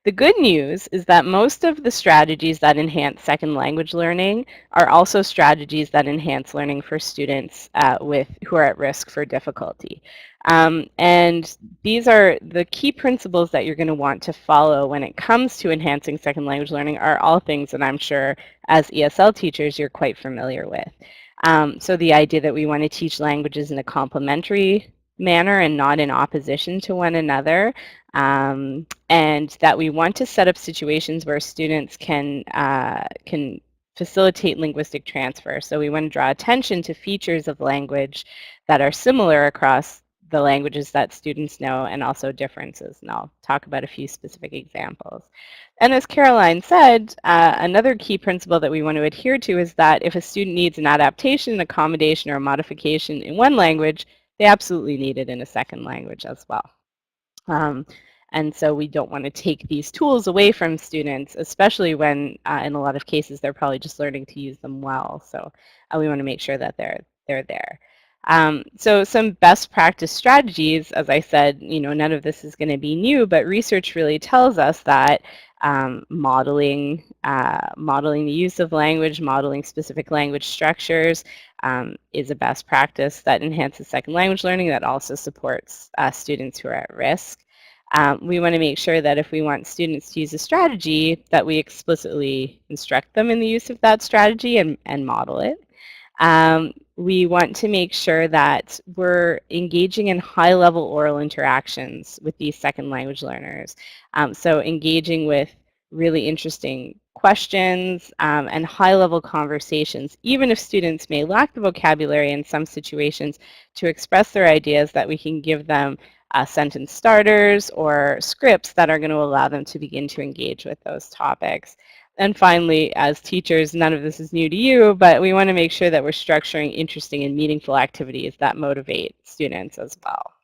The good news is that most of the strategies that enhance second language learning are also strategies that enhance learning for students who are at risk for difficulty. And these are the key principles that you're going to want to follow when it comes to enhancing second language learning are all things that I'm sure as ESL teachers you're quite familiar with. So the idea that we want to teach languages in a complementary manner and not in opposition to one another, and that we want to set up situations where students can facilitate linguistic transfer. So we want to draw attention to features of language that are similar across the languages that students know and also differences. And I'll talk about a few specific examples. And as Caroline said, another key principle that we want to adhere to is that if a student needs an adaptation, an accommodation, or a modification in one language, they absolutely need it in a second language as well. And so we don't want to take these tools away from students, especially when in a lot of cases they're probably just learning to use them well. So we want to make sure that they're there. So some best practice strategies, as I said, none of this is going to be new, but research really tells us that modeling the use of language, modeling specific language structures is a best practice that enhances second language learning that also supports students who are at risk. We want to make sure that if we want students to use a strategy, that we explicitly instruct them in the use of that strategy and model it. We want to make sure that we're engaging in high-level oral interactions with these second language learners. So engaging with really interesting questions and high-level conversations, even if students may lack the vocabulary in some situations to express their ideas, that we can give them sentence starters or scripts that are going to allow them to begin to engage with those topics. And finally, as teachers, none of this is new to you, but we want to make sure that we're structuring interesting and meaningful activities that motivate students as well.